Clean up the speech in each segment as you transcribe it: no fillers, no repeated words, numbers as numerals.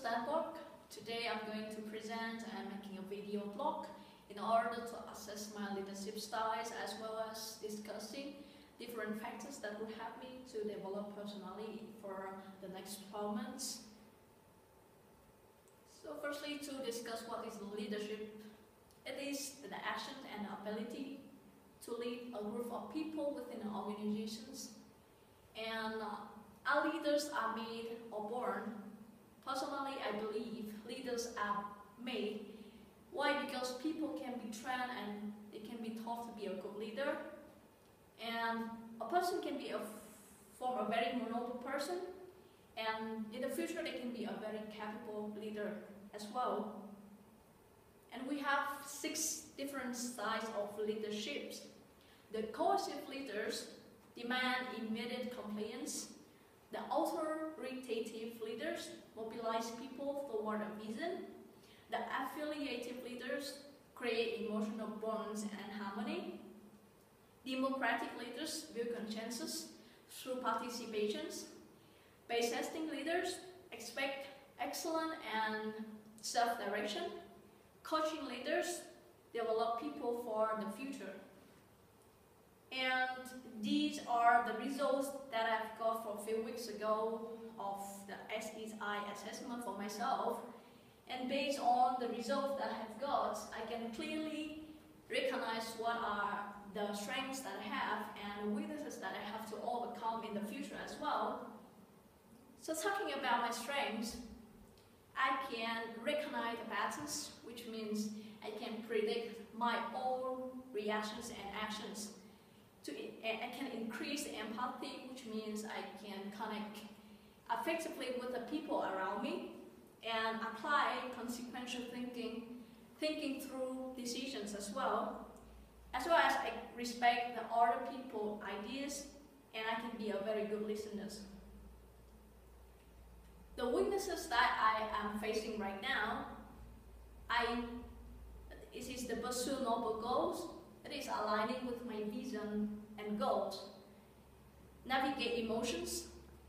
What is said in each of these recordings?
Landmark. Today I'm going to present and making a video blog in order to assess my leadership styles as well as discussing different factors that will help me to develop personally for the next 12 months. So firstly, to discuss what is leadership. It is the action and ability to lead a group of people within organizations. And our leaders are made or born. Personally, I believe leaders are made. Why? Because people can be trained and they can be taught to be a good leader. And a person can be from a very vulnerable person, and in the future they can be a very capable leader as well. And we have 6 different styles of leaderships. The coercive leaders demand immediate compliance. The authoritative leaders mobilize people toward a vision. The affiliative leaders create emotional bonds and harmony. Democratic leaders build consensus through participations. Base-testing leaders expect excellence and self-direction. Coaching leaders develop people for the future. And these are the results that I've got from a few weeks ago of the SEI assessment for myself. And based on the results that I have got, I can clearly recognize what are the strengths that I have and weaknesses that I have to overcome in the future as well. So talking about my strengths, I can recognize the patterns, which means I can predict my own reactions and actions. I can increase empathy, which means I can connect effectively with the people around me and apply consequential thinking through decisions as well as I respect the other people's ideas, and I can be a very good listener. The weaknesses that I am facing right now, it is the pursue noble goals. It is aligning with my vision and goals. Navigate emotions.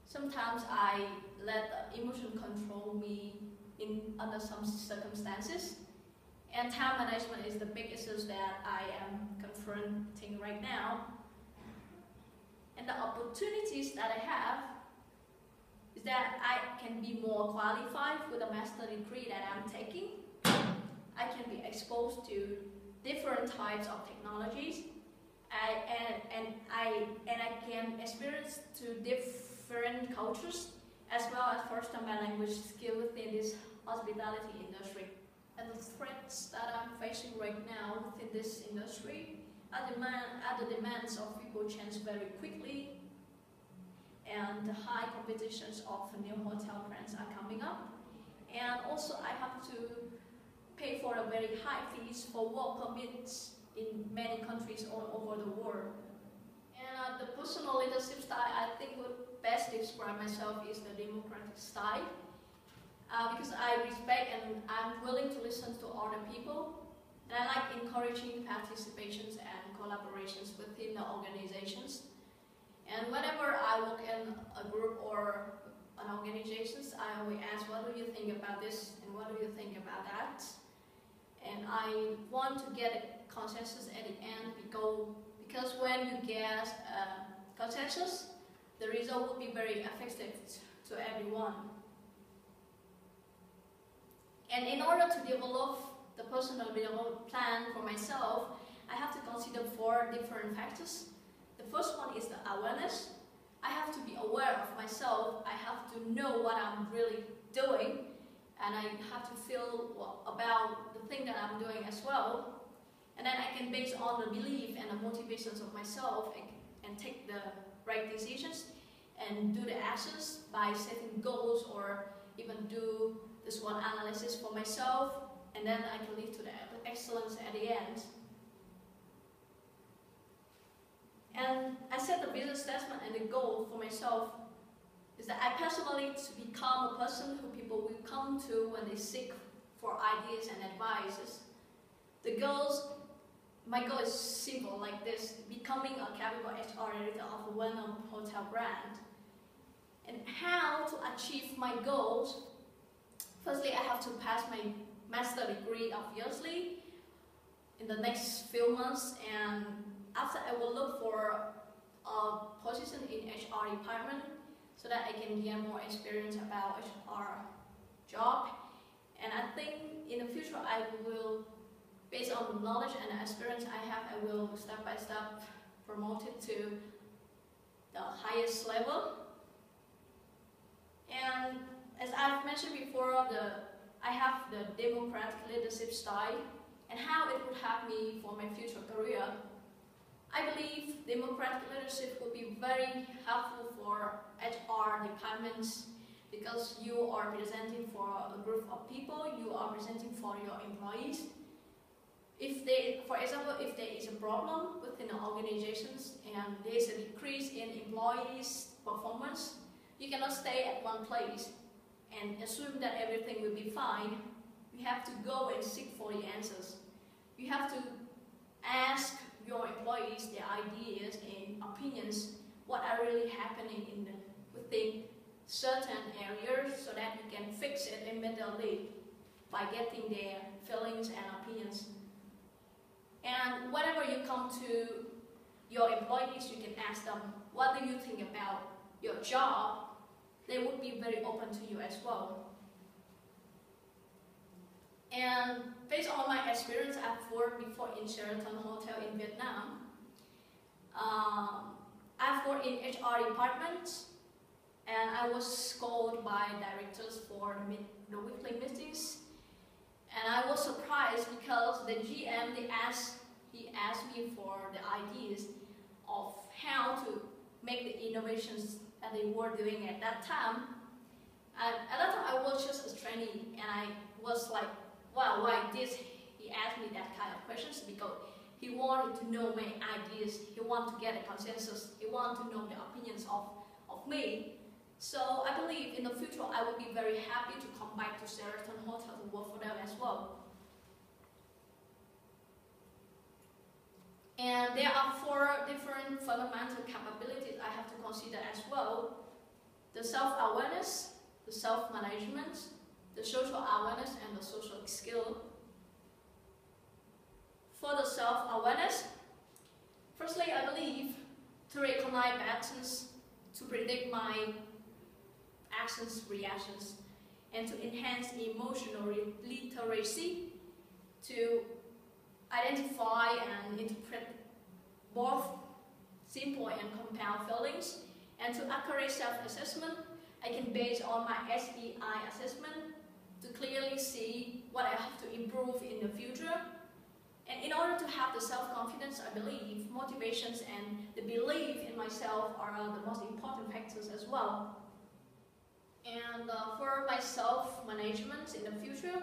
Sometimes I let the emotion control me under some circumstances. And time management is the big issue that I am confronting right now. And the opportunities that I have is that I can be more qualified with the master degree that I'm taking. I can be exposed to different types of technologies, and I can experience to different cultures as well as first-time language skill within this hospitality industry. And the threats that I'm facing right now within this industry are the demands of people change very quickly, and the high competitions of new hotel brands are coming up, and also I have to pay for a very high fees for work permits in many countries all over the world. And the personal leadership style I think would best describe myself is the democratic style, because I respect and I'm willing to listen to other people, and I like encouraging participations and collaborations within the organizations. And whenever I work in a group or an organization, I always ask, what do you think about this and what do you think about that? And I want to get a consensus at the end, because when you get a consensus, the result will be very effective to everyone. And in order to develop the personal development plan for myself, I have to consider 4 different factors. The first one is the awareness. I have to be aware of myself. I have to know what I'm really doing, and I have to feel about the thing that I'm doing as well. And then I can base on the belief and the motivations of myself and take the right decisions and do the actions by setting goals or even do the SWOT analysis for myself, and then I can lead to the excellence at the end. And I set the business assessment and the goal for myself is that I personally to become a person who people will come to when they seek for ideas and advices. My goal is simple like this: becoming a capable HR director of a well-known hotel brand. And how to achieve my goals? Firstly, I have to pass my master degree, obviously, in the next few months, and after I will look for a position in HR department so that I can gain more experience about HR job. And I think in the future I will, based on the knowledge and the experience I have, I will step by step promote it to the highest level. And as I've mentioned before, I have the democratic leadership style and how it would help me for my future career. I believe democratic leadership will be very helpful for HR departments because you are presenting for a group of people, you are presenting for your employees. For example, if there is a problem within the organizations and there is a decrease in employees' performance, you cannot stay at one place and assume that everything will be fine. You have to go and seek for the answers. You have to ask your employees their ideas and opinions, what are really happening within certain areas, so that you can fix it immediately by getting their feelings and opinions. And whenever you come to your employees, you can ask them, what do you think about your job? They would be very open to you as well. And based on my experience, I've worked before in Sheraton Hotel in Vietnam. I've worked in HR departments, and I was called by directors for the weekly meetings. And I was surprised because the GM, he asked me for the ideas of how to make the innovations that they were doing at that time. And at that time, I was just a trainee, and I was like, wow, why did he ask me that kind of questions? Because he wanted to know my ideas, he wanted to get a consensus, he wanted to know the opinions of me. So I believe in the future I will be very happy to come back to Sheraton Hotel to work for them as well. And there are 4 different fundamental capabilities I have to consider as well. The self-awareness, the self-management, the social awareness, and the social skill. For the self-awareness, firstly, I believe to recognize patterns, to predict my actions, reactions, and to enhance emotional literacy, to identify and interpret both simple and compound feelings, and to accurate self-assessment. I can base on my SEI assessment to clearly see what I have to improve in the future. And in order to have the self-confidence, I believe motivations and the belief in myself are the most important factors as well. And for my self-management in the future,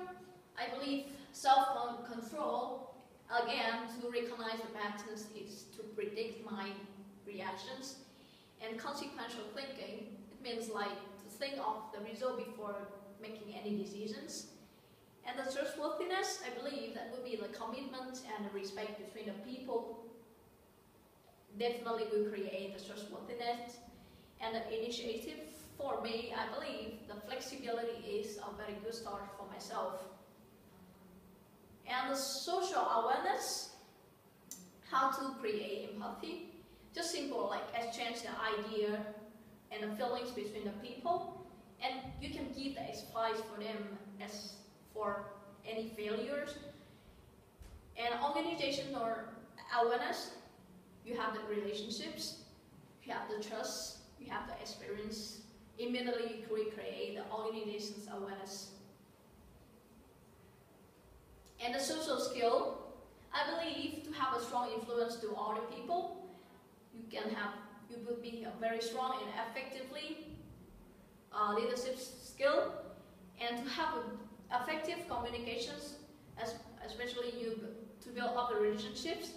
I believe self-control, again, to recognize the patterns is to predict my reactions, and consequential thinking, it means like to think of the result before making any decisions. And the trustworthiness, I believe that would be the commitment and the respect between the people. Definitely will create the trustworthiness. And the initiative, for me, I believe the flexibility is a very good start for myself. And the social awareness, how to create empathy. Just simple, like exchange the idea and the feelings between the people. And you can give the advice for them as for any failures. And organization or awareness, you have the relationships, you have the trust, you have the experience. Immediately you create the organization's awareness. And the social skill, I believe to have a strong influence to other people, you would be a very strong and effectively leadership skill, and to have effective communications, especially to build up the relationships,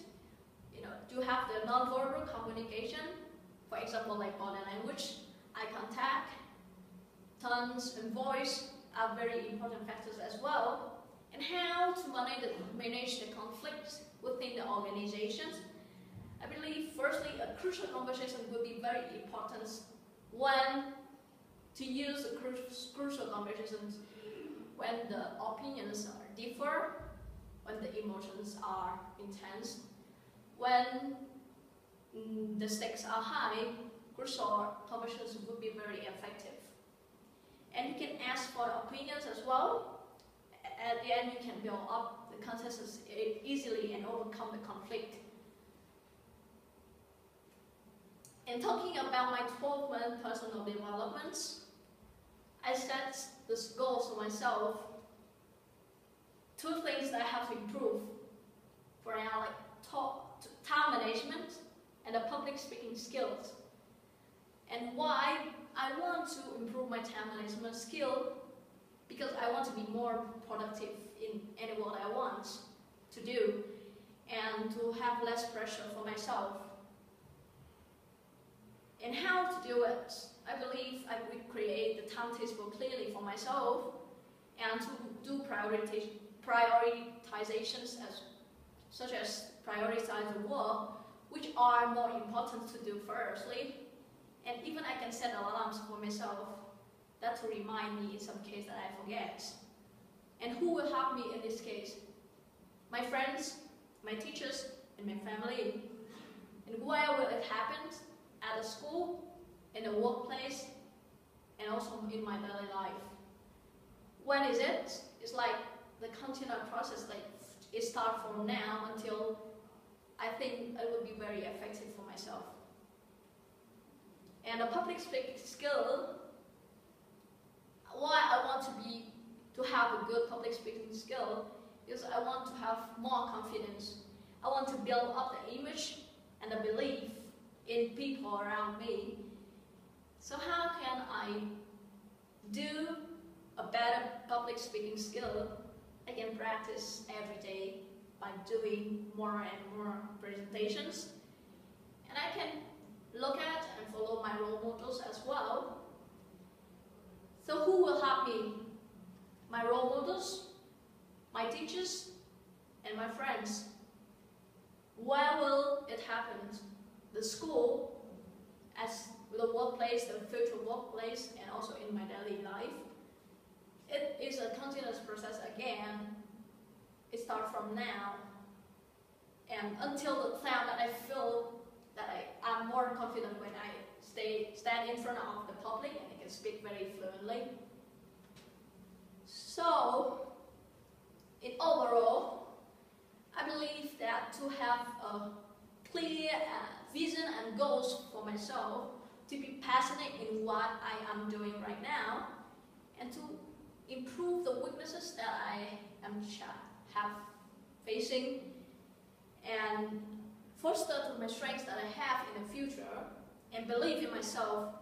to have the non-verbal communication, for example, like body language, eye contact, tones, and voice are very important factors as well. And how to manage the conflicts within the organizations. I believe, firstly, a crucial conversation will be very important when to use the crucial conversations when the opinions differ, when the emotions are intense, when the stakes are high, group conversations would be very effective. And you can ask for the opinions as well. At the end, you can build up the consensus easily and overcome the conflict. In talking about my 12-month personal developments, I set this goals for myself. 2 things that I have to improve for now, like time management and the public speaking skills. And why I want to improve my time management skill, because I want to be more productive in any work I want to do and to have less pressure for myself. And how to do it? I believe I would create the timetable clearly for myself and to do prioritizations such as prioritize the work which are more important to do firstly. And even I can set alarms for myself that to remind me in some case that I forget. And who will help me in this case? My friends, my teachers, and my family. And where will it happen? At the school, in the workplace, and also in my daily life. When is it? It's like the continuous process, like it starts from now until I think it would be very effective for myself. And the public speaking skill, why I want to have a good public speaking skill is I want to have more confidence. I want to build up the image and the belief in people around me. So how can I do a better public speaking skill? I can practice every day by doing more and more presentations. And I can look at and follow my role models as well. So who will help me? My role models, my teachers, and my friends. Where will it happen? The school, as the workplace, the future workplace, and also in my daily life. It is a continuous process again. It starts from now and until the time that I feel that I'm more confident when I stand in front of the public and I can speak very fluently. So, in overall, I believe that to have a clear vision and goals for myself, to be passionate in what I am doing right now, and to improve the weaknesses that I have facing, and foster to my strengths that I have in the future, and believe in myself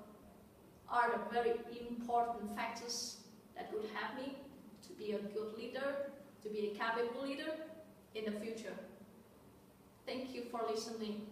are the very important factors that would help me to be a good leader, to be a capable leader in the future. Thank you for listening.